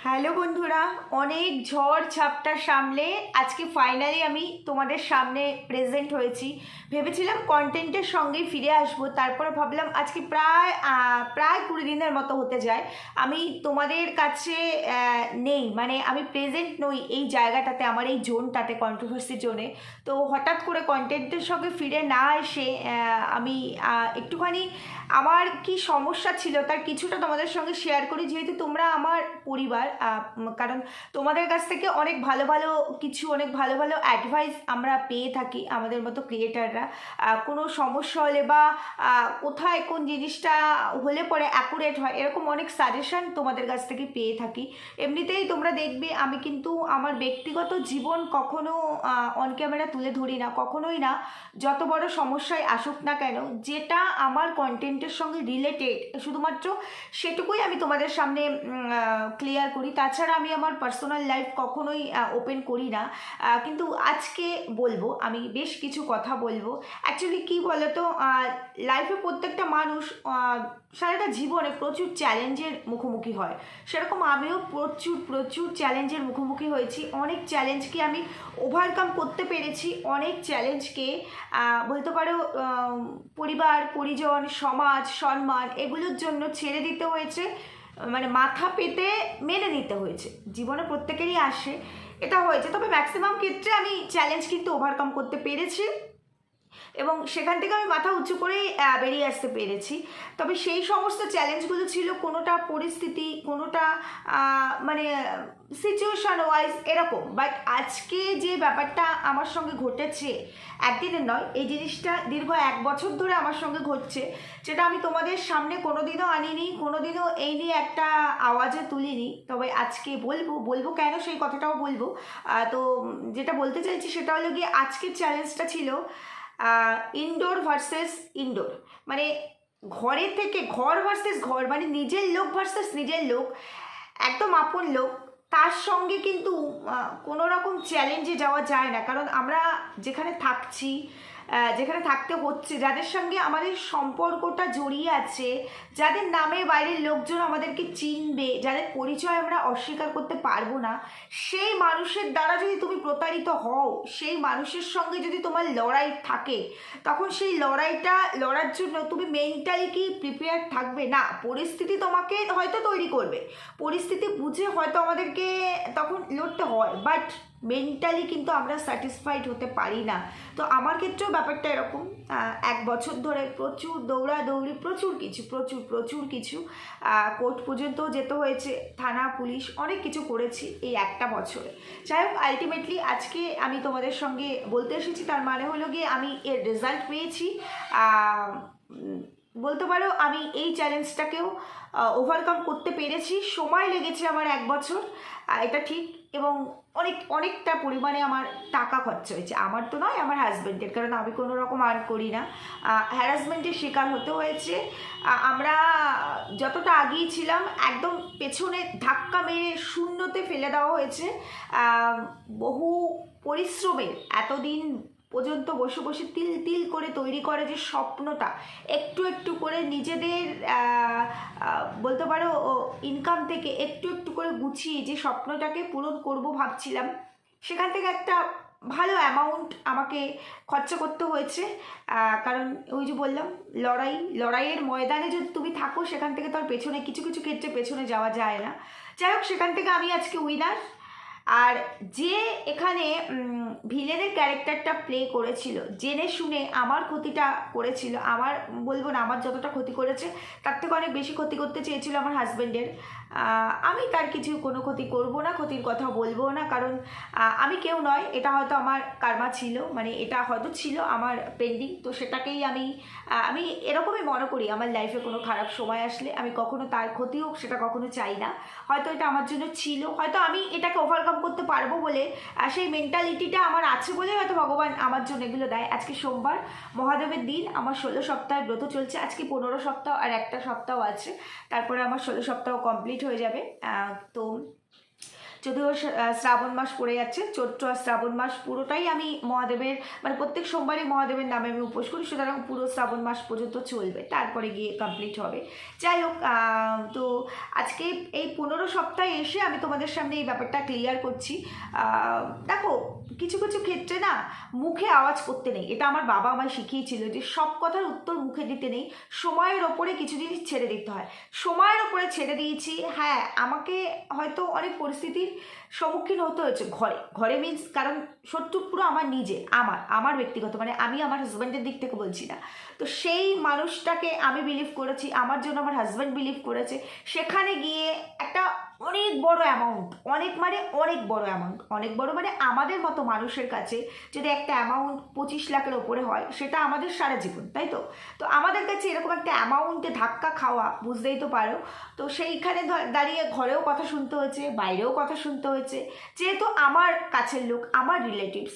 Hello বন্ধুরা, অনেক ঝড় ঝাপটা সামলে আজকে ফাইনালি আমি তোমাদের সামনে প্রেজেন্ট হয়েছি। ভেবেছিলাম কন্টেন্টের সঙ্গেই ফিরে আসবো, তারপরে ভাবলাম আজকে প্রায় 20 দিনের মতো হতে যায় আমি তোমাদের কাছে নেই, মানে আমি প্রেজেন্ট নই এই জায়গাটাতে, আমার এই জোনটাতে, কন্ট্রোভার্সি জোনে। তো হঠাৎ করে কন্টেন্টের সঙ্গে ফিরে না এসে আমি একটুখানি আমার কি সমস্যা ছিল তার কিছুটা তোমাদের সঙ্গে শেয়ার করি, যেহেতু তোমরা আমার পরিবার। কারণ তোমাদের কাছ থেকে অনেক ভালো ভালো কিছু, অনেক ভালো ভালো অ্যাডভাইস আমরা পেয়ে থাকি আমাদের মতো ক্রিয়েটাররা। কোনো সমস্যা হলে বা কোথায় কোন জিনিসটা হলে পরে অ্যাকুরেট হয়, এরকম অনেক সাজেশন তোমাদের কাছ থেকে পেয়ে থাকি। এমনিতেই তোমরা দেখবে আমি কিন্তু আমার ব্যক্তিগত জীবন কখনো অন ক্যামেরা তুলে ধরি না, কখনোই না। যত বড় সমস্যায় আসুক না কেন, যেটা আমার কন্টেন্টের সঙ্গে রিলেটেড শুধুমাত্র সেটুকুই আমি তোমাদের সামনে ক্লিয়ার করি। তাছাড়া আমি আমার পার্সোনাল লাইফ কখনোই ওপেন করি না। কিন্তু আজকে বলবো, আমি বেশ কিছু কথা বলবো। অ্যাকচুয়ালি কী বলতো, লাইফে প্রত্যেকটা মানুষ সারাটা জীবনে প্রচুর চ্যালেঞ্জের মুখোমুখি হয়, সেরকম আমিও প্রচুর প্রচুর চ্যালেঞ্জের মুখোমুখি হয়েছি। অনেক চ্যালেঞ্জকে আমি ওভারকাম করতে পেরেছি, অনেক চ্যালেঞ্জকে বলতে পারো পরিবার, পরিজন, সমাজ, সম্মান এগুলোর জন্য ছেড়ে দিতে হয়েছে, মানে মাথা পেতে মেনে নিতে হয়েছে। জীবনে প্রত্যেকেরই আসে, এটা হয়েছে। তবে ম্যাক্সিমাম ক্ষেত্রে আমি চ্যালেঞ্জ কিন্তু ওভারকাম করতে পেরেছি এবং সেখান থেকে আমি মাথা উঁচু করেই বেরিয়ে আসতে পেরেছি। তবে সেই সমস্ত চ্যালেঞ্জগুলো ছিল কোনোটা পরিস্থিতি, কোনোটা মানে সিচুয়েশন ওয়াইজ এরকম। বাট আজকে যে ব্যাপারটা আমার সঙ্গে ঘটেছে, একদিনের নয়, এই জিনিসটা দীর্ঘ 1 বছর ধরে আমার সঙ্গে ঘটছে, যেটা আমি তোমাদের সামনে কোনোদিনও আনিনি, কোনোদিনও এই নিয়ে একটা আওয়াজে তুলিনি। তবে আজকে বলবো কেন সেই কথাটাও বলবো। তো যেটা বলতে চাইছি সেটা হলো গিয়ে, আজকের চ্যালেঞ্জটা ছিল ইনডোর ভার্সেস ইনডোর, মানে ঘরে থেকে ঘর ভার্সেস ঘর, মানে নিজের লোক ভার্সেস নিজের লোক, একদম আপন লোক। তার সঙ্গে কিন্তু কোনো রকম চ্যালেঞ্জে যাওয়া যায় না, কারণ আমরা যেখানে থাকছি, যেখানে থাকতে হচ্ছে, যাদের সঙ্গে আমাদের সম্পর্কটা জড়িয়ে আছে, যাদের নামে বাইরের লোকজন আমাদেরকে চিনবে, যাদের পরিচয় আমরা অস্বীকার করতে পারবো না, সেই মানুষের দ্বারা যদি তুমি প্রতারিত হও, সেই মানুষের সঙ্গে যদি তোমার লড়াই থাকে, তখন সেই লড়াইটা লড়ার জন্য তুমি মেন্টালি কি প্রিপেয়ার থাকবে? না, পরিস্থিতি তোমাকে হয়তো তৈরি করবে, পরিস্থিতি বুঝে হয়তো আমাদেরকে তখন লড়তে হয়, বাট মেন্টালি কিন্তু আমরা স্যাটিসফাইড হতে পারি না। তো আমার ক্ষেত্রেও ব্যাপারটা এরকম। 1 বছর ধরে প্রচুর দৌড়াদৌড়ি, প্রচুর কিছু, কোর্ট পর্যন্ত যেতে হয়েছে, থানা, পুলিশ, অনেক কিছু করেছি এই একটা বছরে। যাই হোক, আলটিমেটলি আজকে আমি তোমাদের সঙ্গে বলতে এসেছি, তার মানে হলো গিয়ে আমি এর রেজাল্ট পেয়েছি। বলতে পারো আমি এই চ্যালেঞ্জটাকেও ওভারকাম করতে পেরেছি। সময় লেগেছে আমার 1 বছর, এটা ঠিক। এবং অনেকটা পরিমাণে আমার টাকা খরচা হয়েছে, আমার তো নয়, আমার হাজব্যান্ডের, কারণ আমি কোনো রকম আর্ন করি না। হ্যারাসমেন্টের শিকার হতে হয়েছে। আমরা যতটা আগিয়ে ছিলাম, একদম পেছনে ধাক্কা মেরে শূন্যতে ফেলে দেওয়া হয়েছে। বহু পরিশ্রমের এতদিন পর্যন্ত বসে বসে তিল তিল করে তৈরি করে যে স্বপ্নটা, একটু একটু করে নিজেদের বলতে পারো ইনকাম থেকে একটু একটু করে গুছিয়ে যে স্বপ্নটাকে পূরণ করব ভাবছিলাম, সেখান থেকে একটা ভালো অ্যামাউন্ট আমাকে খরচা করতে হয়েছে। কারণ ওই যে বললাম, লড়াইয়ের ময়দানে যদি তুমি থাকো, সেখান থেকে তো আর পেছনে, কিছু কিছু ক্ষেত্রে পেছনে যাওয়া যায় না। যাই হোক, সেখান থেকে আমি আজকে উইনার। আর যে এখানে ভিলেনের ক্যারেক্টারটা প্লে করেছিল, জেনে শুনে আমার ক্ষতিটা করেছিল, আমার বলবো না, আমার যতটা ক্ষতি করেছে তার থেকে অনেক বেশি ক্ষতি করতে চেয়েছিল আমার হাজব্যান্ডের। আমি তার কিছু কোনো ক্ষতি করব না, ক্ষতির কথা বলবো না, কারণ আমি কেউ নয়, এটা হয়তো আমার কার্মা ছিল, মানে এটা হয়তো ছিল আমার পেন্ডিং। তো সেটাকেই আমি এরকমই মনে করি, আমার লাইফে কোনো খারাপ সময় আসলে আমি কখনো তার ক্ষতি হোক সেটা কখনো চাই না। হয়তো এটা আমার জন্য ছিল, হয়তো আমি এটাকে ওভারকাম করতে পারবো বলে, সেই মেন্টালিটিটা আমার আছে বলে হয়তো ভগবান আমার জন্য এগুলো দেয়। আজকে সোমবার, মহাদেবের দিন, আমার 16 সপ্তাহের ব্রত চলছে, আজকে 15 সপ্তাহ আর একটা সপ্তাহ আছে, তারপরে আমার 16 সপ্তাহ কমপ্লিট হয়ে যাবে। তো যদিও শ্রাবণ মাস পড়ে যাচ্ছে, চৈত্র আর শ্রাবণ মাস পুরোটাই আমি মহাদেবের মানে প্রত্যেক সোমবারই মহাদেবের নামে আমি উপোস করি, সুতরাং পুরো শ্রাবণ মাস পর্যন্ত চলবে, তারপরে গিয়ে কমপ্লিট হবে। যাই হোক, তো আজকে এই 15 সপ্তাহে এসে আমি তোমাদের সামনে এই ব্যাপারটা ক্লিয়ার করছি। দেখো, কিছু কিছু ক্ষেত্রে না মুখে আওয়াজ করতে নেই, এটা আমার বাবা আমায় শিখিয়েছিল যে সব কথার উত্তর মুখে দিতে নেই, সময়ের ওপরে কিছু জিনিস ছেড়ে দিতে হয়। সময়ের ওপরে ছেড়ে দিয়েছি। হ্যাঁ, আমাকে হয়তো অনেক পরিস্থিতির সম্মুখীন হতে হয়েছে ঘরে ঘরে মিন্স, কারণ শত্রু পুরো আমার নিজে, আমার ব্যক্তিগত, মানে আমি আমার হাজব্যান্ডের দিক থেকে বলছি না। তো সেই মানুষটাকে আমি বিলিভ করেছি, আমার জন্য আমার হাজব্যান্ড বিলিভ করেছে, সেখানে গিয়ে একটা অনেক বড় অ্যামাউন্ট, অনেক মানে অনেক বড় অ্যামাউন্ট, অনেক বড় মানে আমাদের মতো মানুষের কাছে যদি একটা অ্যামাউন্ট 25 লাখের ওপরে হয়, সেটা আমাদের সারা জীবন, তাই তো? তো আমাদের কাছে এরকম একটা অ্যামাউন্টে ধাক্কা খাওয়া, বুঝতেই তো পারো। তো সেইখানে দাঁড়িয়ে ঘরেও কথা শুনতে হয়েছে, বাইরেও কথা শুনতে হয়েছে, যেহেতু আমার কাছের লোক, আমার রিলেটিভস।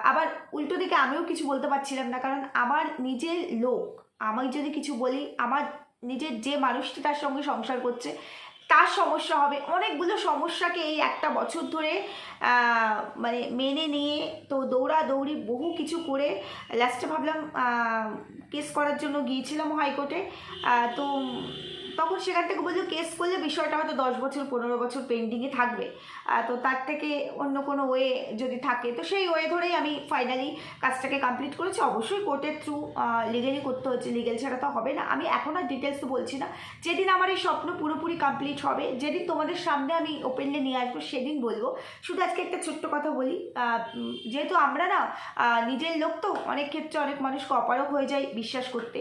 আবার উল্টো দিকে আমিও কিছু বলতে পারছিলাম না, কারণ আমার নিজের লোক, আমি যদি কিছু বলি, আমার নিজের যে মানুষটি তার সঙ্গে সংসার করছে তার সমস্যা হবে। অনেকগুলো সমস্যাকে এই একটা বছর ধরে মানে মেনে নিয়ে তো দৌড়াদৌড়ি বহু কিছু করে লাস্টে ভাবলাম কেস করার জন্য গিয়েছিলাম হাইকোর্টে। তো তখন সেখান থেকে বললো কেস করলে বিষয়টা হয়তো 10 বছর 15 বছর পেন্ডিংয়ে থাকবে, তো তার থেকে অন্য কোনো ওয়ে যদি থাকে, তো সেই ওয়ে ধরেই আমি ফাইনালি কাজটাকে কমপ্লিট করেছি। অবশ্যই কোর্টের থ্রু লিগেলি করতে হচ্ছে, লিগেল ছাড়া তো হবে না। আমি এখন আর ডিটেলস তো বলছি না, যেদিন আমার এই স্বপ্ন পুরোপুরি কমপ্লিট হবে, যেদিন তোমাদের সামনে আমি ওপেনলি নিয়ে আসবো, সেদিন বলবো। শুধু আজকে একটা ছোট্ট কথা বলি, যেহেতু আমরা না নিজের লোক, তো অনেক ক্ষেত্রে অনেক মানুষকে অপারক হয়ে যায় বিশ্বাস করতে।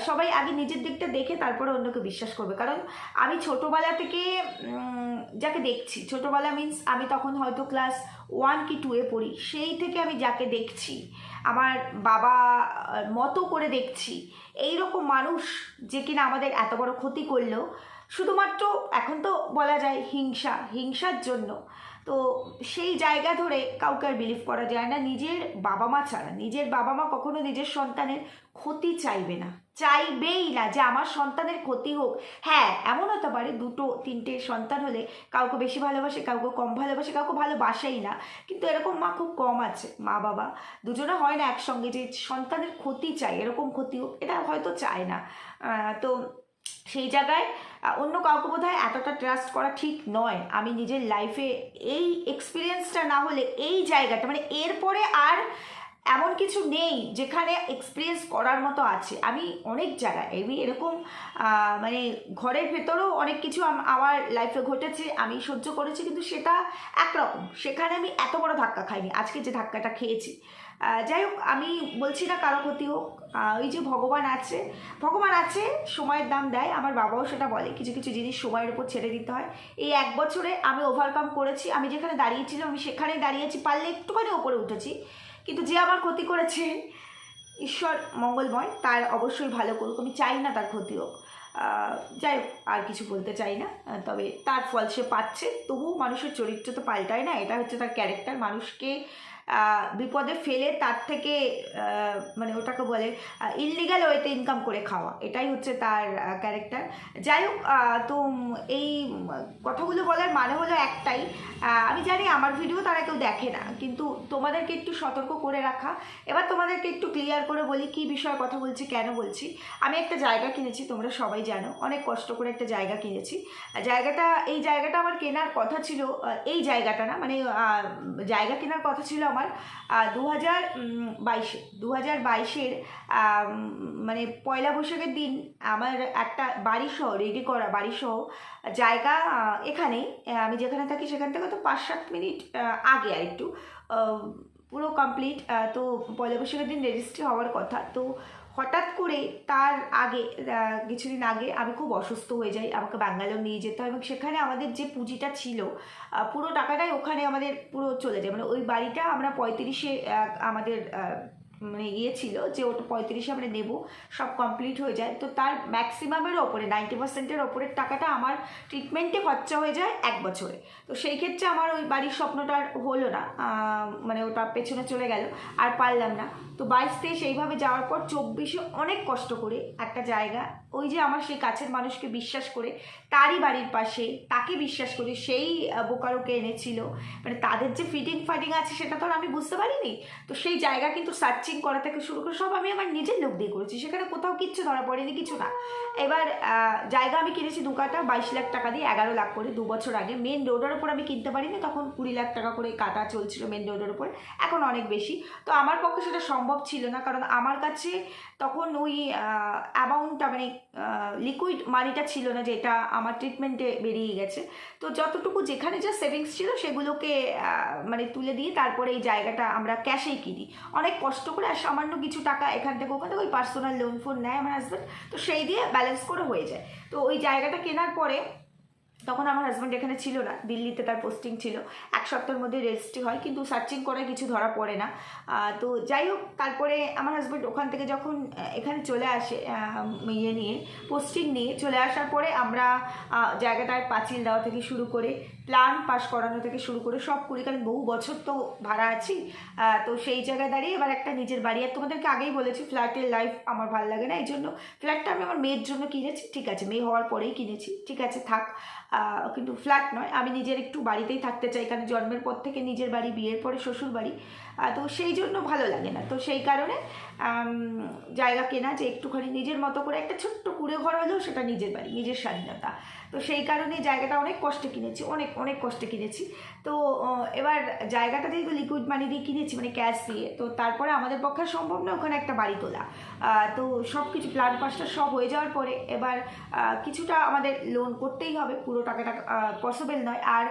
সবাই আগে নিজের দিকটা দেখে তারপরে অন্যকে বিশ্বাস করবে। কারণ আমি ছোটোবেলা থেকে যাকে দেখছি, ছোটোবেলা মিন্স আমি তখন হয়তো ক্লাস 1 কি 2-এ পড়ি, সেই থেকে আমি যাকে দেখছি, আমার বাবা মতো করে দেখছি, এই রকম মানুষ যে কিনা আমাদের এত বড় ক্ষতি করলো শুধুমাত্র, এখন তো বলা যায় হিংসার জন্য। তো সেই জায়গা ধরে কাউকে আর বিলিভ করা যায় না, নিজের বাবা মা ছাড়া। নিজের বাবা মা কখনো নিজের সন্তানের ক্ষতি চাইবে না, চাইবেই না যে আমার সন্তানের ক্ষতি হোক। হ্যাঁ, এমন হতে পারে 2-3টে সন্তান হলে কাউকে বেশি ভালোবাসে, কাউকে কম ভালোবাসে, কাউকে ভালোবাসেই না, কিন্তু এরকম মা খুব কম আছে। মা বাবা দুজনে হয় না একসঙ্গে যে সন্তানের ক্ষতি চাই, এরকম ক্ষতি হোক, এটা হয়তো চায় না। তো সেই জায়গায় অন্য কাউকে বোধহয় এতটা ট্রাস্ট করা ঠিক নয়। আমি নিজের লাইফে এই এক্সপিরিয়েন্সটা না হলে এই জায়গাটা, মানে এরপরে আর এমন কিছু নেই যেখানে এক্সপিরিয়েন্স করার মতো আছে। আমি অনেক জায়গায় আমি এরকম মানে ঘরের ভেতরেও অনেক কিছু আমার লাইফে ঘটেছে, আমি সহ্য করেছি, কিন্তু সেটা একরকম। সেখানে আমি এত বড় ধাক্কা খাইনি আজকে যে ধাক্কাটা খেয়েছি। যাই হোক, আমি বলছি না কারো ক্ষতি হোক, ওই যে ভগবান আছে, সময়ের দাম দেয়। আমার বাবাও সেটা বলে, কিছু কিছু জিনিস সময়ের উপর ছেড়ে দিতে হয়। এই 1 বছরে আমি ওভারকাম করেছি। আমি যেখানে দাঁড়িয়েছিলাম আমি সেখানেই দাঁড়িয়েছি, পারলে একটুখানি ওপরে উঠেছি। কিন্তু যে আমার ক্ষতি করেছে, ঈশ্বর মঙ্গলময়, তার অবশ্যই ভালো করুক, আমি চাই না তার ক্ষতি হোক। যাই হোক, আর কিছু বলতে চাই না। তবে তার ফল সে পাচ্ছে। তবুও মানুষের চরিত্র তো পাল্টায় না, এটা হচ্ছে তার ক্যারেক্টার। মানুষকে বিপদে ফেলে তার থেকে মানে ওটাকে বলে ইললিগাল ওয়েতে ইনকাম করে খাওয়া, এটাই হচ্ছে তার ক্যারেক্টার। যাই হোক, তো এই কথাগুলো বলার মানে হলো একটাই, আমি জানি আমার ভিডিও তারা কেউ দেখে না, কিন্তু তোমাদেরকে একটু সতর্ক করে রাখা। এবার তোমাদেরকে একটু ক্লিয়ার করে বলি কী বিষয়ে কথা বলছি, কেন বলছি। আমি একটা জায়গা কিনেছি, তোমরা সবাই জানো, অনেক কষ্ট করে একটা জায়গা কিনেছি। এই জায়গাটা আমার কেনার কথা ছিল, এই জায়গাটা না, মানে জায়গা কেনার কথা ছিল আমার 2022-এর মানে পয়লা বৈশাখের দিন। আমার একটা বাড়িসহ রেডি করা বাড়িসহ জায়গা এখানে, আমি যেখানে থাকি সেখান থেকে তো 5-7 মিনিট আগে আর একটু পুরো কমপ্লিট। তো পয়লা বৈশাখের দিন রেজিস্ট্রি হওয়ার কথা। তো হঠাৎ করে তার আগে কিছুদিন আগে আমি খুব অসুস্থ হয়ে যাই, আমাকে ব্যাঙ্গালোর নিয়ে যেতে হয়, এবং সেখানে আমাদের যে পুঁজিটা ছিল পুরো টাকাটাই ওখানে আমাদের পুরো চলে যায়। মানে ওই বাড়িটা আমরা 35-এ আমাদের মানে ছিল যে ওটা 35-এ আমরা নেব, সব কমপ্লিট হয়ে যায়। তো তার ম্যাক্সিমামের ওপরে 90%-এর ওপরের টাকাটা আমার ট্রিটমেন্টে খরচা হয়ে যায় 1 বছরে। তো সেই ক্ষেত্রে আমার ওই বাড়ির স্বপ্নটা হলো না, মানে ওটা পেছনে চলে গেল, আর পারলাম না। তো 22-তে সেইভাবে যাওয়ার পর 24-এ অনেক কষ্ট করে একটা জায়গা ওই যে আমার সেই কাছের মানুষকে বিশ্বাস করে তারই বাড়ির পাশে তাকে বিশ্বাস করে সেই বোকারোকে এনেছিল, মানে তাদের যে ফাইটিং আছে সেটা তো আর আমি বুঝতে পারিনি। তো সেই জায়গা কিন্তু সার্চিং করা থেকে শুরু করে সব আমি আমার নিজের লোক দিয়ে করেছি, সেখানে কোথাও কিচ্ছু ধরা পড়েনি, কিছু না। এবার জায়গা আমি কিনেছি 2 কাঠা 22 লাখ টাকা দিয়ে, 11 লাখ করে 2 বছর আগে। মেন রোডের ওপর আমি কিনতে পারিনি, তখন 20 লাখ টাকা করে কাটা চলছিল মেন রোডের ওপর, এখন অনেক বেশি। তো আমার পক্ষে সেটা সম্ভব ছিল না, কারণ আমার কাছে তখন ওই অ্যামাউন্টটা মানে লিকুইড মানিটা ছিল না, যেটা আমার ট্রিটমেন্টে বেরিয়ে গেছে। তো যতটুকু যেখানে যা সেভিংস ছিল সেগুলোকে মানে তুলে দিয়ে তারপরে এই জায়গাটা আমরা ক্যাশেই কিনি, অনেক কষ্ট করে। আর সামান্য কিছু টাকা এখান থেকে ওখান থেকে ওই পার্সোনাল লোন ফোন নেয় আমার হাজব্যান্ড, তো সেই দিয়ে ব্যালেন্স করে হয়ে যায়। তো ওই জায়গাটা কেনার পরে তখন আমার হাজব্যান্ড এখানে ছিল না, দিল্লিতে তার পোস্টিং ছিল, 1 সপ্তাহের মধ্যে রেজিস্ট্রি হয়, কিন্তু সার্চিং করে কিছু ধরা পড়ে না। তো যাই হোক, তারপরে আমার হাজব্যান্ড ওখান থেকে যখন এখানে চলে আসে ইয়ে নিয়ে পোস্টিং নিয়ে চলে আসার পরে আমরা জায়গাটায় পাঁচিল দেওয়া থেকে শুরু করে প্ল্যান পাস করানো থেকে শুরু করে সব করি, কারণ বহু বছর তো ভাড়া আছি। তো সেই জায়গায় দাঁড়িয়ে এবার একটা নিজের বাড়ি, আর তোমাদেরকে আগেই বলেছি ফ্ল্যাটের লাইফ আমার ভালো লাগে না, এই জন্য ফ্ল্যাটটা আমি আমার মেয়ের জন্য কিনেছি, ঠিক আছে, মেয়ে হওয়ার পরেই কিনেছি, ঠিক আছে থাক, কিন্তু ফ্ল্যাট নয়, আমি নিজের একটু বাড়িতেই থাকতে চাই, কারণ জন্মের পর থেকে নিজের বাড়ি, বিয়ের পরে শ্বশুর বাড়ি, তো সেই জন্য ভালো লাগে না। তো সেই কারণে জায়গা কেনা, যে একটুখানি নিজের মতো করে একটা ছোট্ট কুড়ে ঘর হলেও সেটা নিজের বাড়ি, নিজের স্বাধীনতা। তো সেই কারণে জায়গাটা অনেক কষ্টে কিনেছি, অনেক কষ্টে কিনেছি। তো এবার জায়গাটা যেহেতু লিকুইড মানি দিয়ে কিনেছি, মানে ক্যাশ দিয়ে, তো তারপরে আমাদের পক্ষে সম্ভব না ওখানে একটা বাড়ি তোলা। তো সব কিছু প্ল্যান পাসটা সব হয়ে যাওয়ার পরে এবার কিছুটা আমাদের লোন করতেই হবে, পুরো টাকাটা পসিবল নয়। আর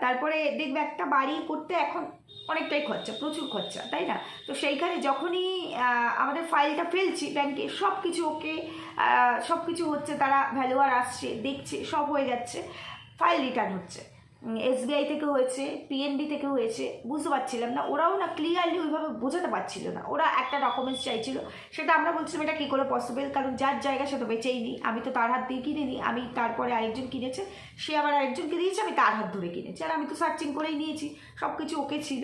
তারপরে দেখবে একটা বাড়ি করতে এখন অনেকটাই খরচা, প্রচুর খরচা, তাই না? তো সেইখানে যখনই আমাদের ফাইলটা ফেলছি ব্যাংকে, সব কিছু ওকে, সব কিছু হচ্ছে, তারা ভ্যালুয়ার আসছে, দেখছে, সব হয়ে যাচ্ছে, ফাইল রিটার্ন হচ্ছে, SBI থেকে হয়েছে, PNB থেকে হয়েছে, বুঝতে পারছিলাম না, ওরাও না ক্লিয়ারলি ওইভাবে বোঝাতে পারছিল না, ওরা একটা ডকুমেন্টস চাইছিল, সেটা আমরা বলছিলাম এটা কী করে পসিবল, কারণ যার জায়গা সে তো বেঁচেই নি, আমি তো তার হাত দিয়ে কিনিনি, আমি তারপরে আরেকজন কিনেছে, সে আবার আরেকজনকে দিয়েছে, আমি তার হাত ধরে কিনেছি, আর আমি তো সার্চিং করেই নিয়েছি, সব কিছু ওকে ছিল।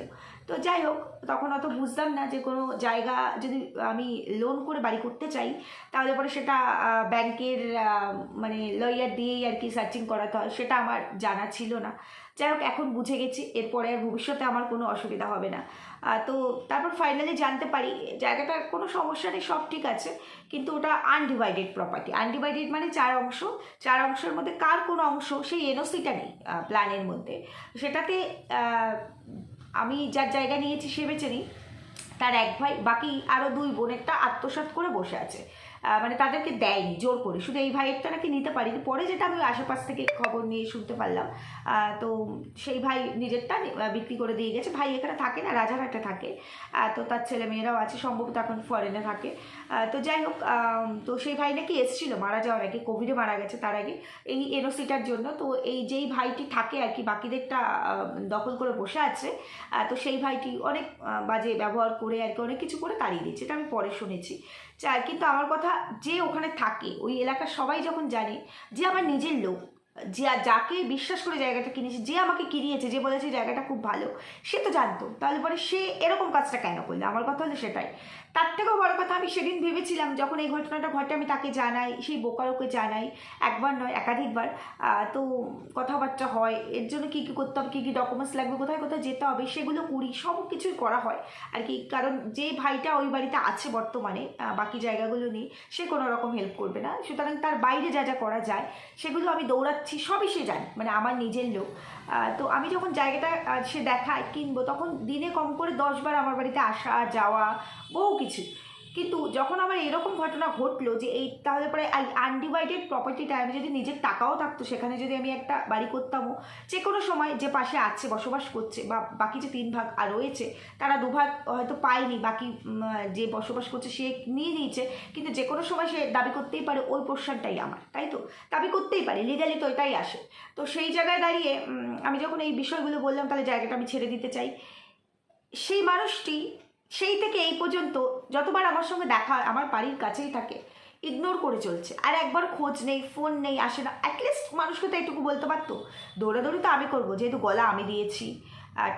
তো যাই হোক, তখন অত বুঝতাম না যে কোনো জায়গা যদি আমি লোন করে বাড়ি করতে চাই তাহলে পরে সেটা ব্যাংকের মানে লয়ার দিয়েই আর কি সার্চিং করাতে হয়, সেটা আমার জানা ছিল না। যাই হোক, এখন বুঝে গেছি, এরপরে আর ভবিষ্যতে আমার কোনো অসুবিধা হবে না। তো তারপর ফাইনালি জানতে পারি জায়গাটার কোনো সমস্যা নেই, সব ঠিক আছে, কিন্তু ওটা আনডিভাইডেড প্রপার্টি। আনডিভাইডেড মানে 4 অংশ, 4 অংশের মধ্যে কার কোনো অংশ সেই এনওসিটা নেই প্ল্যানের মধ্যে, সেটাতে আমি যার জায়গা নিয়েছি সে বেঁচে নিই, তার 1 ভাই, বাকি আরও 2 বোনেরটা আত্মসাৎ করে বসে আছে, মানে তাদেরকে দেয়নি জোর করে, শুধু এই ভাইয়েরটা নাকি নিতে পারিনি, পরে যেটা আমি আশেপাশ থেকে খবর নিয়ে শুনতে পারলাম। তো সেই ভাই নিজেরটা বিক্রি করে দিয়ে গেছে, ভাই এখানে থাকে না, রাজারহাটে থাকে, তো তার ছেলে মেয়েরাও আছে, সম্ভবত এখন ফরেনে থাকে। তো যাই হোক, তো সেই ভাই নাকি এসেছিল মারা যাওয়ার আগে, কোভিডে মারা গেছে তার আগে, এই এনওসিটার জন্য। তো এই যেই ভাইটি থাকে আর কি বাকিদেরটা দখল করে বসে আছে, তো সেই ভাইটি অনেক বাজে ব্যবহার করে আর কি অনেক কিছু করে তাড়িয়ে দিচ্ছে, এটা আমি পরে শুনেছি। কিন্তু আমার কথা, যে ওখানে থাকে ওই এলাকার সবাই যখন জানে যে আমার নিজের লোক, যে যাকে বিশ্বাস করে জায়গাটা কিনেছে, যে আমাকে কিনিয়েছে, যে বলেছে জায়গাটা খুব ভালো, সে তো জানতো, তাহলে পরে সে এরকম কাজটা কেন করলো? আমার কথা হলো সেটাই। তার থেকেও বড় কথা, আমি সেদিন ভেবেছিলাম যখন এই ঘটনাটা ঘটে আমি তাকে জানাই, সেই বোকারোকে জানাই, একবার নয় একাধিকবার, তো কথাবার্তা হয়, এর জন্য কী কী করতে হবে, কী কী ডকুমেন্টস লাগবে, কোথায় কোথায় যেতে হবে, সেগুলো করি, সব কিছুই করা হয় আর কি। কারণ যে ভাইটা ওই বাড়িতে আছে বর্তমানে, বাকি জায়গাগুলো নিয়ে সে কোনো রকম হেল্প করবে না, সুতরাং তার বাইরে যা যা করা যায় সেগুলো আমি দৌড়াচ্ছি, সবই সে জানে, মানে আমার নিজের লোক। তো আমি যখন জায়গাটা সে দেখায় কিনবো, তখন দিনে কম করে 10 বার আমার বাড়িতে আসা যাওয়া, বহু কিছু। কিন্তু যখন আমার এরকম ঘটনা ঘটলো যে এই, তাহলে পরে আনডিভাইডেড প্রপার্টিটা আমি যদি নিজের টাকাও থাকতো সেখানে যদি আমি একটা বাড়ি করতামও, যে কোনো সময় যে পাশে আছে বসবাস করছে, বা বাকি যে 3 ভাগ আর রয়েছে তারা 2 ভাগ হয়তো পায়নি, বাকি যে বসবাস করছে সে নিয়ে নিয়েছে, কিন্তু যে কোনো সময় সে দাবি করতেই পারে ওই পোর্শনটাই আমার, তাই তো? দাবি করতেই পারে, লিগালি তো এটাই আসে। তো সেই জায়গায় দাঁড়িয়ে আমি যখন এই বিষয়গুলো বললাম তাহলে জায়গাটা আমি ছেড়ে দিতে চাই, সেই মানুষটি সেই থেকে এই পর্যন্ত যতবার আমার সঙ্গে দেখা, আমার বাড়ির কাছেই থাকে, ইগনোর করে চলছে, আর একবার খোঁজ নেই, ফোন নেই, আসে না। অ্যাটলিস্ট মানুষকে তো এইটুকু বলতে পারতো, দৌড়াদৌড়ি তো আমি করবো, যেহেতু গলা আমি দিয়েছি,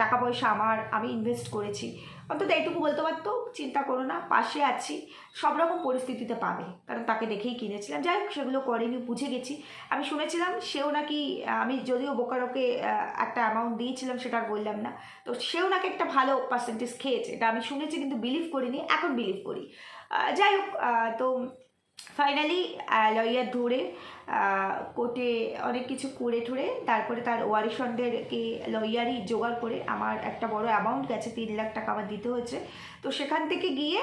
টাকা পয়সা আমার, আমি ইনভেস্ট করেছি, অন্তত এইটুকু বলতে পারতো চিন্তা করো না, পাশে আছি, সব রকম পরিস্থিতিতে পাবে, কারণ তাকে দেখেই কিনেছিলাম। যাই হোক, সেগুলো করেনি, বুঝে গেছি। আমি শুনেছিলাম সেও নাকি, আমি যদিও বোকারোকে একটা অ্যামাউন্ট দিয়েছিলাম, সেটা আর বললাম না, তো সেও নাকি একটা ভালো পার্সেন্টেজ খেয়েছে, এটা আমি শুনেছি, কিন্তু বিলিভ করিনি, এখন বিলিভ করি। যাই হোক, তো ফাইনালি লয়ার ধরে কোর্টে অনেক কিছু করে ঠুরে তারপরে তার ওয়ারিশনদেরকে লয়ারই জোগাড় করে আমার একটা বড় অ্যামাউন্ট গেছে, 3 লাখ টাকা আমার দিতে হয়েছে। তো সেখান থেকে গিয়ে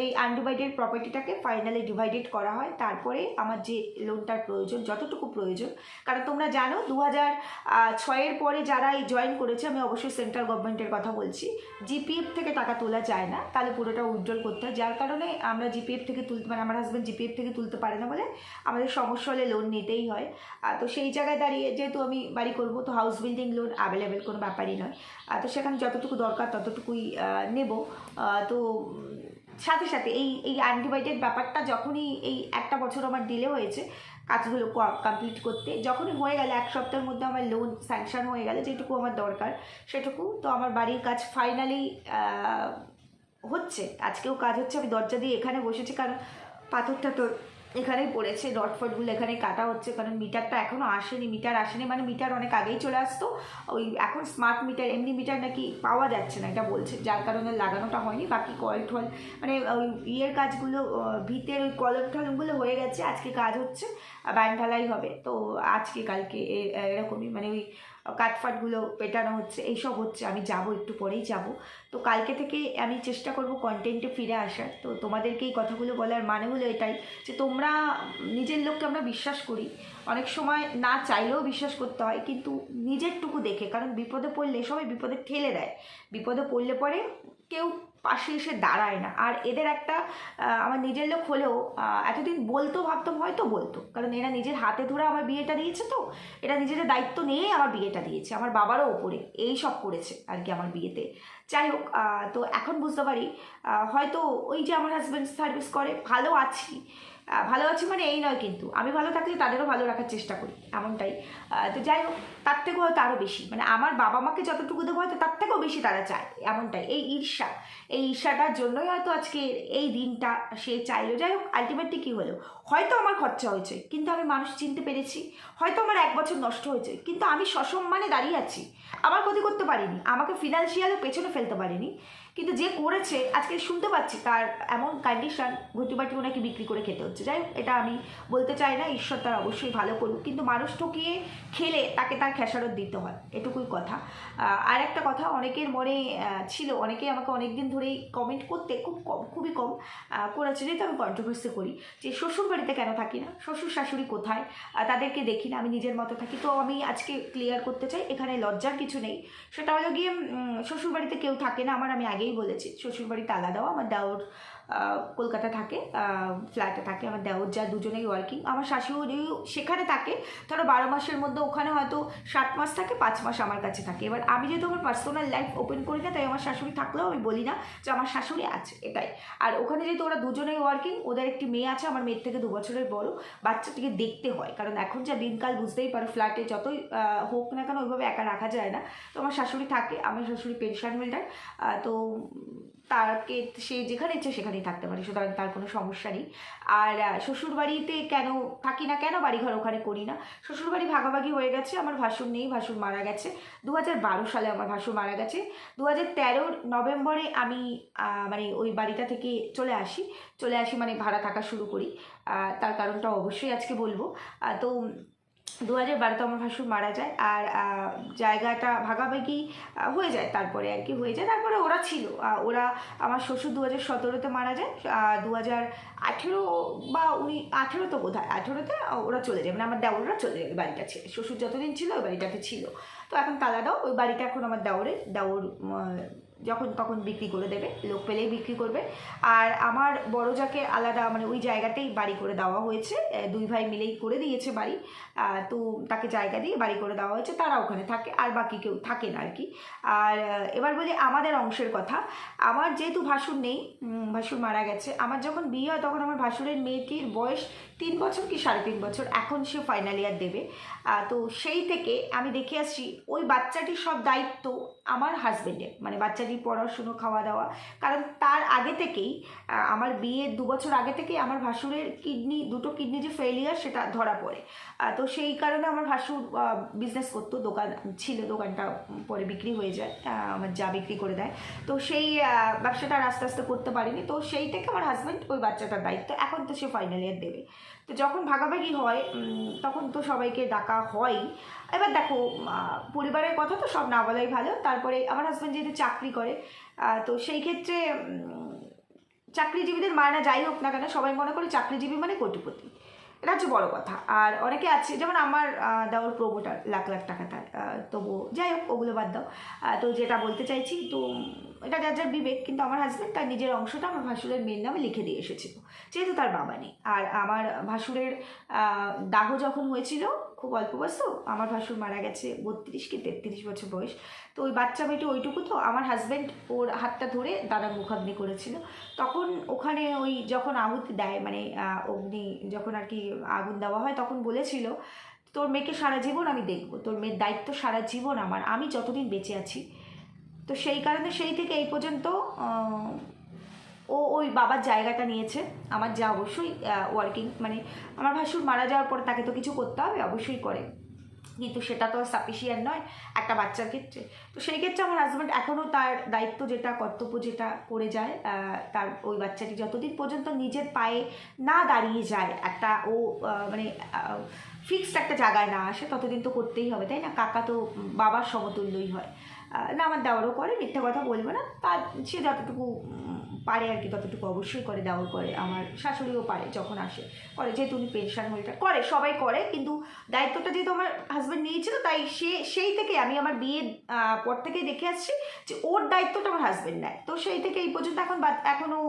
এই আনডিভাইডেড প্রপার্টিটাকে ফাইনালি ডিভাইডেড করা হয়। তারপরে আমার যে লোনটার প্রয়োজন, যতটুকু প্রয়োজন, কারণ তোমরা জানো 2006-এর পরে যারা এই জয়েন করেছে, আমি অবশ্যই সেন্ট্রাল গভর্নমেন্টের কথা বলছি, জিপিএফ থেকে টাকা তোলা যায় না, তাহলে পুরোটা উইথড্রল করতে হয়। যার কারণে আমরা জিপিএফ থেকে তুলতে, মানে আমার হাজব্যান্ড জিপিএফ থেকে তুলতে পারে না বলে আমাদের সমস্যা হলে লোন নিতেই হয়। তো সেই জায়গায় দাঁড়িয়ে যেহেতু আমি বাড়ি করব, তো হাউস বিল্ডিং লোন অ্যাভেলেবেল কোনো ব্যাপারই নয়। তো সেখানে যতটুকু দরকার ততটুকুই নেব। তো সাথে সাথে এই আনডিভাইডেড ব্যাপারটা যখনই এই একটা বছর আমার ডিলে হয়েছে কাজগুলো কমপ্লিট করতে, যখনই হয়ে গেল 1 সপ্তাহের মধ্যে আমার লোন স্যাংশন হয়ে গেলে, যেটুকু আমার দরকার সেটুকু, তো আমার বাড়ির কাজ ফাইনালি হচ্ছে। আজকেও কাজ হচ্ছে, আমি দরজা দিয়ে এখানে বসেছি, কারণ পাথরটা তো এখানেই পড়েছে, ডটফটগুলো এখানে কাটা হচ্ছে, কারণ মিটারটা এখনও আসেনি। মিটার আসেনি মানে মিটার অনেক আগেই চলে আসতো, ওই এখন স্মার্ট মিটার, এমনি মিটার নাকি পাওয়া যাচ্ছে না, এটা বলছে, যার কারণে লাগানোটা হয়নি। বাকি কল ঠল মানে ওই ইয়ের কাজগুলো, ভিতের ওই কলম টলমগুলো হয়ে গেছে, আজকে কাজ হচ্ছে, ব্যান্ড ঢালাই হবে, তো আজকে কালকে এরকমই, মানে ওই কাঠফাটগুলো পেটানো হচ্ছে, এইসব হচ্ছে। আমি যাব, একটু পরেই যাব। তো কালকে থেকে আমি চেষ্টা করব কন্টেন্টে ফিরে আসার। তো তোমাদেরকে এই কথাগুলো বলার মানে হলো এটাই, যে তোমরা নিজের লোককে আমরা বিশ্বাস করি, অনেক সময় না চাইলেও বিশ্বাস করতে হয়, কিন্তু নিজেরটুকু দেখে, কারণ বিপদে পড়লে সবাই বিপদে ঠেলে দেয়, বিপদে পড়লে পরে কেউ পাশে এসে দাঁড়ায় না। আর এদের একটা আমার নিজের লোক হলেও এতদিন বলতো, ভাবতাম হয়তো বলতো, কারণ এরা নিজের হাতে ধরে আমার বিয়েটা দিয়েছে, তো এরা নিজেদের দায়িত্ব নিয়েই আমার বিয়েটা দিয়েছে, আমার বাবারও ওপরে এই সব করেছে আর কি আমার বিয়েতে। যাই হোক, তো এখন বুঝতে পারি হয়তো ওই যে আমার হাজব্যান্ড সার্ভিস করে, ভালো আছি, ভালো আছি মানে এই নয়, কিন্তু আমি ভালো থাকলে তাদেরও ভালো রাখার চেষ্টা করি, এমনটাই। তো যাই হোক, তার থেকেও হয়তো আরও বেশি, মানে আমার বাবা মাকে যতটুকু দেবো হয়তো তার থেকেও বেশি তারা চায়, এমনটাই। এই ঈর্ষাটার জন্যই হয়তো আজকে এই দিনটা সে চাইলো। যাই হোক, আলটিমেটলি কী হলো, হয়তো আমার খরচা হয়েছে, কিন্তু আমি মানুষ চিনতে পেরেছি। হয়তো আমার 1 বছর নষ্ট হয়েছে, কিন্তু আমি সসম্মানে দাঁড়িয়ে আছি, আমার ক্ষতি করতে পারিনি, আমাকে ফিনান্সিয়ালও পেছনে ফেলতে পারিনি। কিন্তু যে করেছে, আজকে শুনতে পাচ্ছি তার এমন কন্ডিশন, ঘটিবাটি ওনাকে বিক্রি করে খেতে হচ্ছে। যাই হোক, এটা আমি বলতে চাই না, ঈশ্বর তার অবশ্যই ভালো করুক, কিন্তু মানুষ ঠকিয়ে খেলে তাকে তার খেসারত দিতে হয়, এটুকুই কথা। আর একটা কথা অনেকের মনে ছিল, অনেকেই আমাকে অনেক দিন ধরেই কমেন্ট করতে, খুবই কম করেছে, যেহেতু আমি কন্ট্রোভার্সি করি, যে শ্বশুর বাড়িতে কেন থাকি না, শ্বশুর শাশুড়ি কোথায়, তাদেরকে দেখি না, আমি নিজের মতো থাকি। তো আমি আজকে ক্লিয়ার করতে চাই, এখানে লজ্জার কিছু নেই। সেটা হলো গিয়ে শ্বশুর বাড়িতে কেউ থাকে না আমার, আমি আগেই বলেছি, শ্বশুর বাড়িতে আলাদাও। আমার দেওর কলকাতা থাকে, ফ্ল্যাটে থাকে, আমার দেওর যা দুজনেই ওয়ার্কিং। আমার শাশুড়িও সেখানে থাকে, ধরো 12 মাসের মধ্যে ওখানে হয়তো 7 মাস থাকে, 5 মাস আমার কাছে থাকে। এবার আমি যেহেতু আমার পার্সোনাল লাইফ ওপেন করি না, তাই আমার শাশুড়ি থাকলেও আমি বলি না যে আমার শাশুড়ি আছে, এটাই। আর ওখানে যেহেতু ওরা দুজনেই ওয়ার্কিং, ওদের একটি মেয়ে আছে, আমার মেয়ের থেকে 2 বছরের বড়, বাচ্চাটিকে দেখতে হয়, কারণ এখন যা দিনকাল বুঝতেই পারো, ফ্ল্যাটে যতই হোক না কেন ওইভাবে একা রাখা যায় না। তো আমার শাশুড়ি থাকে, আমার শাশুড়ি পেনশন হোল্ডার, তো তাকে সে যেখানে ইচ্ছে সেখানেই থাকতে পারে, সুতরাং তার কোনো সমস্যা নেই। আর শ্বশুরবাড়িতে কেন থাকি না, কেন বাড়িঘর ওখানে করি না, শ্বশুরবাড়ি ভাগাভাগি হয়ে গেছে, আমার ভাসুর নেই, ভাসুর মারা গেছে 2012 সালে, আমার ভাসুর মারা গেছে। 2013 নভেম্বরে আমি মানে ওই বাড়িটা থেকে চলে আসি মানে ভাড়া থাকা শুরু করি। তার কারণটা অবশ্যই আজকে বলবো। তো 2012-তে আমার ভাসুর মারা যায়, আর জায়গাটা ভাগাভাগি হয়ে যায়, তারপরে আর কি হয়ে যায়। তারপরে ওরা ছিল, ওরা আমার শ্বশুর 2017-তে মারা যায়, 2018 বা 18 তো বোধ হয়, 18-তে ওরা চলে যায়, মানে আমার দেওররা চলে যাবে বাড়িটা ছেড়ে। শ্বশুর যতদিন ছিল ওই বাড়িটাতে ছিল, তো এখন তালা দাও, ওই বাড়িটা এখন আমার দেওর যখন তখন বিক্রি করে দেবে, লোক পেলেই বিক্রি করবে। আর আমার বড় যাকে আলাদা মানে ওই জায়গাতেই বাড়ি করে দেওয়া হয়েছে, 2 ভাই মিলেই করে দিয়েছে বাড়ি, তো তাকে জায়গা দিয়ে বাড়ি করে দেওয়া হয়েছে, তারা ওখানে থাকে, আর বাকি কেউ থাকে না আর কি। আর এবার বলি আমাদের অংশের কথা, আমার যেহেতু ভাসুর নেই, ভাসুর মারা গেছে, আমার যখন বিয়ে হয় তখন আমার ভাসুরের মেয়েটির বয়স 3 বছর কি 3.5 বছর, এখন সে ফাইনাল ইয়ার দেবে। তো সেই থেকে আমি দেখে আসছি ওই বাচ্চাটির সব দায়িত্ব আমার হাজব্যান্ডের, মানে বাচ্চাটি নার্সারি, পড়াশুনো, খাওয়া দাওয়া। কারণ তার আগে থেকেই আমার বিয়ের 2 বছর আগে থেকেই আমার ভাসুরের দুটো কিডনি যে ফেলিয়ার সেটা ধরা পড়ে। তো সেই কারণে আমার ভাসুর বিজনেস করতো, দোকান ছিল, দোকানটা পরে বিক্রি হয়ে যায়, আমার যা বিক্রি করে দেয়। তো সেই ব্যবসাটা আস্তে আস্তে করতে পারিনি। তো সেই থেকে আমার হাজব্যান্ড ওই বাচ্চাটার দায়িত্ব, এখন তো সে ফাইনাল ইয়ার দেবে। তো যখন ভাগাভাগি হয় তখন তো সবাইকে ডাকা হয়। এবার দেখো, পরিবারের কথা তো সব না বলাই ভালো। তারপরে আমার হাজব্যান্ড যেহেতু চাকরি করে, তো সেই ক্ষেত্রে চাকরিজীবীদের মায়না যাই হোক না কেন, সবাই মনে করে চাকরিজীবী মানে কোটিপতি, এটা হচ্ছে বড় কথা। আর অনেকে আছে, যেমন আমার দেওয়ার প্রমোটার লাখ লাখ টাকা তার, তবুও যাই হোক ওগুলো বাদ দাও। তো যেটা বলতে চাইছি, তো এটা যার যার বিবেক, কিন্তু আমার হাজব্যান্ড তার নিজের অংশটা আমার ভাসুরের মেয়ের নামে লিখে দিয়ে এসেছিল, যেহেতু তার বাবা নেই। আর আমার ভাসুরের দাহ যখন হয়েছিল, খুব অল্প বয়স, তো আমার ভাসুর মারা গেছে 32 কি 33 বছর বয়স। তো ওই বাচ্চা মেয়েটি ওইটুকু, তো আমার হাজব্যান্ড ওর হাতটা ধরে দাদার মুখাগ্নি করেছিল। তখন ওখানে ওই যখন আহুতি দেয়, মানে অগ্নি যখন আর কি আগুন দেওয়া হয়, তখন বলেছিল তোর মেয়েকে সারা জীবন আমি দেখবো, তোর মেয়ের দায়িত্ব সারা জীবন আমার, আমি যতদিন বেঁচে আছি। তো সেই কারণে সেই থেকে এই পর্যন্ত ও ওই বাবার জায়গাটা নিয়েছে। আমার যা অবশ্যই ওয়ার্কিং, মানে আমার ভাসুর মারা যাওয়ার পর তাকে তো কিছু করতে হবে, অবশ্যই করে, কিন্তু সেটা তো সাফিসিয়েন্ট নয় একটা বাচ্চার ক্ষেত্রে। তো সেই ক্ষেত্রে আমার হাজব্যান্ড এখনও তার দায়িত্ব যেটা, কর্তব্য যেটা করে যায়। তার ওই বাচ্চাটি যতদিন পর্যন্ত নিজের পায়ে না দাঁড়িয়ে যায়, একটা ও মানে ফিক্সড একটা জায়গায় না আসে, ততদিন তো করতেই হবে, তাই না? কাকা তো বাবার সমতুল্যই হয়। না, আমার দেওয়ারও করে, মিথ্যা কথা বলবে না, তার সে যতটুকু পারে আর কি ততটুকু অবশ্যই করে, দেওয়ার করে। আমার শাশুড়িও পারে, যখন আসে করে, যেহেতু উনি পেনশন হোল্ডার, করে, সবাই করে। কিন্তু দায়িত্বটা যেহেতু আমার হাজব্যান্ড নিয়েছিল, তাই সেই থেকে আমি আমার বিয়ের পর থেকেই দেখে আসছি যে ওর দায়িত্বটা আমার হাজব্যান্ড নেয়। তো সেই থেকে এই পর্যন্ত এখনও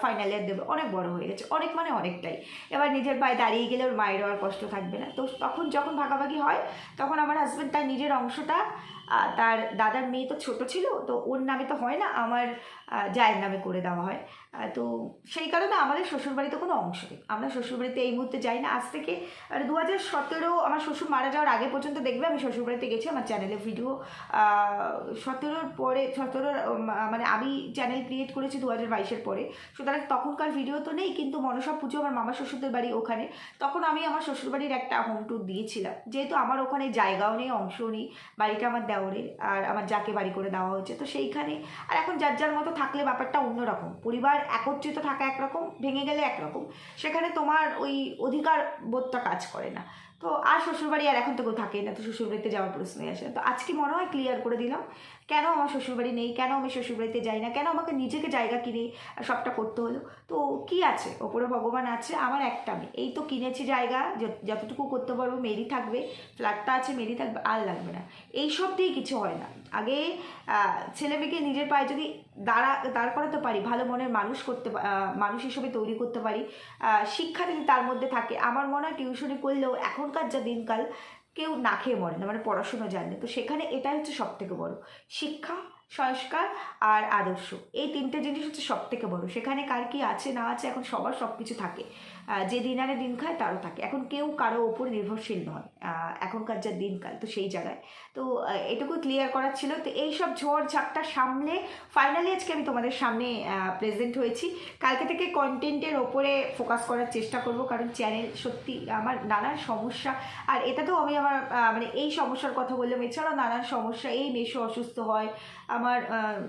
ফাইনাল ইয়ার দেবে, অনেক বড় হয়ে গেছে, অনেক মানে অনেকটাই। এবার নিজের পায়ে দাঁড়িয়ে গেলে ওর মায়েরও আর কষ্ট থাকবে না। তো তখন যখন ভাগাভাগি হয়, তখন আমার হাজব্যান্ড তার নিজের অংশটা, তার দাদার মেয়ে তো ছোট ছিল, তো ওর নামে তো হয় না, আমার জায়ের নামে করে দেওয়া হয়। তো সেই কারণে আমাদের শ্বশুরবাড়িতে কোনো অংশ নেই, আমরা শ্বশুরবাড়িতে এই মুহূর্তে যাই না। আজ থেকে 2017 আমার শ্বশুর মারা যাওয়ার আগে পর্যন্ত দেখবে আমি শ্বশুরবাড়িতে গেছি, আমার চ্যানেলে ভিডিও 17-র পরে, 17-র মানে আমি চ্যানেল ক্রিয়েট করেছি 2022-এর পরে, সুতরাং তখনকার ভিডিও তো নেই। কিন্তু মনসা পুজো, আমার মামা শ্বশুরদের বাড়ি ওখানে, তখন আমি আমার শ্বশুরবাড়ির একটা হোম ট্যুর দিয়েছিলাম, যেহেতু আমার ওখানে জায়গাও নেই, অংশও নেই, বাড়িটা আমার দেওরের, আর আমার যাকে বাড়ি করে দেওয়া হয়েছে। তো সেইখানে আর এখন যার যার মতো থাকলে ব্যাপারটা অন্যরকম, পরিবার একত্রিত থাকা একরকম, ভেঙে গেলে একরকম, সেখানে তোমার ওই অধিকার বোধটা কাজ করে না। তো আর শ্বশুরবাড়ি আর এখন তো কেউ থাকে না, তো শ্বশুরবাড়িতে যাওয়ার প্রশ্নই আসে না। তো আজকে মনে হয় ক্লিয়ার করে দিলাম কেন আমার শ্বশুরবাড়ি নেই, কেন আমি শ্বশুরবাড়িতে যাই না, কেন আমাকে নিজেকে জায়গা কিনে সবটা করতে হলো। তো কি আছে, ওপরে ভগবান আছে, আমার একটা মেয়ে, এই তো কিনেছি জায়গা, যতটুকু করতে পারবো, মেয়েরই থাকবে, ফ্ল্যাটটা আছে, মেয়েরই থাকবে, আর লাগবে না। এইসব দিয়ে কিছু হয় না। আগে ছেলে মেয়েকে নিজের পায়ে যদি দাঁড় করাতে পারি, ভালো মনের মানুষ হিসেবে তৈরি করতে পারি, শিক্ষা যদি তার মধ্যে থাকে, আমার মনে হয় টিউশনি করলেও এখনকার যা দিনকাল কেউ না খেয়ে মরে না, মানে পড়াশুনো জানে। তো সেখানে এটাই হচ্ছে সব থেকে বড় শিক্ষা, সংস্কার আর আদর্শ, এই 3টে জিনিস হচ্ছে সব থেকে বড়। সেখানে কার কি আছে না আছে, এখন সবার সব কিছু থাকে, যে দিন আনে দিন খায় তারও থাকে, এখন কেউ কারো ওপর নির্ভরশীল নয় এখনকার যা দিনকাল। তো সেই জায়গায় তো এটুকু ক্লিয়ার করার ছিল। তো এইসব ঝড় ঝাপটা সামলে ফাইনালি আজকে আমি তোমাদের সামনে প্রেজেন্ট হয়েছি। কালকে থেকে কন্টেন্টের ওপরে ফোকাস করার চেষ্টা করব, কারণ চ্যানেল সত্যি আমার নানান সমস্যা, আর এটাতেও আমি আমার মানে এই সমস্যার কথা বললাম, এছাড়াও নানান সমস্যা, এই মেশো অসুস্থ হয়, আমার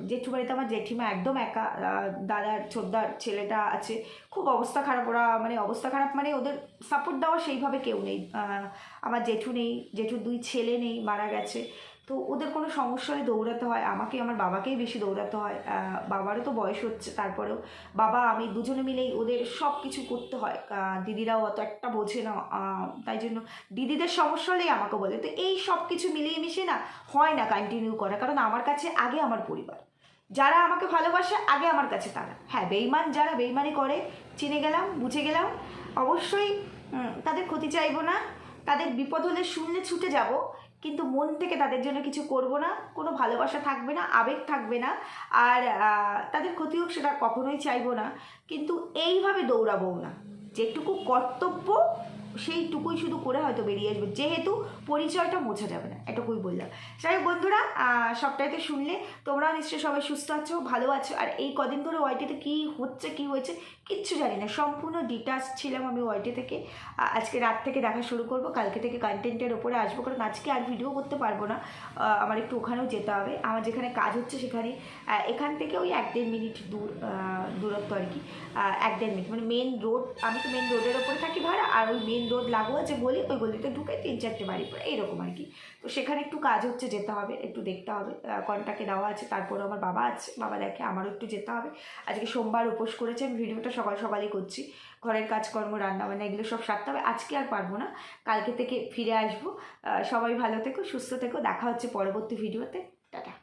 জেঠু বাড়িতে আমার জেঠিমা একদম একা, দাদার ছোটদার ছেলেটা আছে, খুব অবস্থা খারাপ, ওরা মানে অবস্থা খারাপ মানে ওদের সাপোর্ট দেওয়া সেইভাবে কেউ নেই, আমার জেঠু নেই, জেঠুর 2 ছেলে নেই, মারা গেছে। তো ওদের কোনো সমস্যা হলে দৌড়াতে হয় আমাকে, আমার বাবাকেই বেশি দৌড়াতে হয়, বাবারও তো বয়স হচ্ছে, তারপরেও বাবা আমি দুজনে মিলেই ওদের সব কিছু করতে হয়, দিদিরাও অত একটা বোঝে না, তাই জন্য দিদিদের সমস্যা হলেই আমাকে বলে। তো এই সব কিছু মিলিয়ে মিশিয়ে না হয় না কন্টিনিউ করা, কারণ আমার কাছে আগে আমার পরিবার, যারা আমাকে ভালোবাসে আগে আমার কাছে তারা। হ্যাঁ, বেইমান যারা বেইমানি করে, চিনে গেলাম, বুঝে গেলাম, অবশ্যই তাদের ক্ষতি চাইবো না, তাদের বিপদ হলে শুনলে ছুটে যাব, কিন্তু মন থেকে তাদের জন্য কিছু করব না, কোনো ভালোবাসা থাকবে না, আবেগ থাকবে না, আর তাদের ক্ষতি হোক সেটা কখনোই চাইবো না, কিন্তু এইভাবে দৌড়াবো না। যেটুকু কর্তব্য সেইটুকুই শুধু করে হয়তো বেরিয়ে আসবে, যেহেতু পরিচয়টা মোছা যাবে না, এটুকুই বললাম। যাই হোক বন্ধুরা, সবটাই তো শুনলে, তোমরাও নিশ্চয়ই সবাই সুস্থ আছো, ভালো আছো। আর এই কদিন ধরে ওয়াইটিতে কী হচ্ছে কী হয়েছে কিচ্ছু জানি না, সম্পূর্ণ ডিটাচ ছিলাম আমি ওয়াইটি থেকে। আজকে রাত থেকে দেখা শুরু করব, কালকে থেকে কন্টেন্টের ওপরে আসবো, কারণ আজকে আর ভিডিও করতে পারবো না। আমার একটু ওখানেও যেতে হবে, আমার যেখানে কাজ হচ্ছে সেখানে এখান থেকে ওই 1-1.5 মিনিট দূরত্ব আর কি, 1-1.5 মিনিট, মানে মেন রোড, আমি তো মেন রোডের ওপরে থাকি ভাড়া, আর ওই মেন রোড লাগোয়া যে গলি, ওই গলিতে ঢুকে 3-4টে বাড়ি পড়ে এইরকম আর কি। তো সেখানে একটু কাজ হচ্ছে, যেতে হবে, একটু দেখতে হবে, কন্ট্যাক্টে দেওয়া আছে। তারপরে আমার বাবা আছে, বাবা দেখে, আমারও একটু যেতে হবে। আজকে সোমবার উপোস করেছে, আমি ভিডিওটা সকাল সকালই করছি, ঘরের কাজকর্ম রান্নাবান্না এগুলো সব সারতে হবে। আজকে আর পারবো না, কালকে থেকে ফিরে আসবো। সবাই ভালো থেকো, সুস্থ থেকো, দেখা হচ্ছে পরবর্তী ভিডিওতে। টাটা।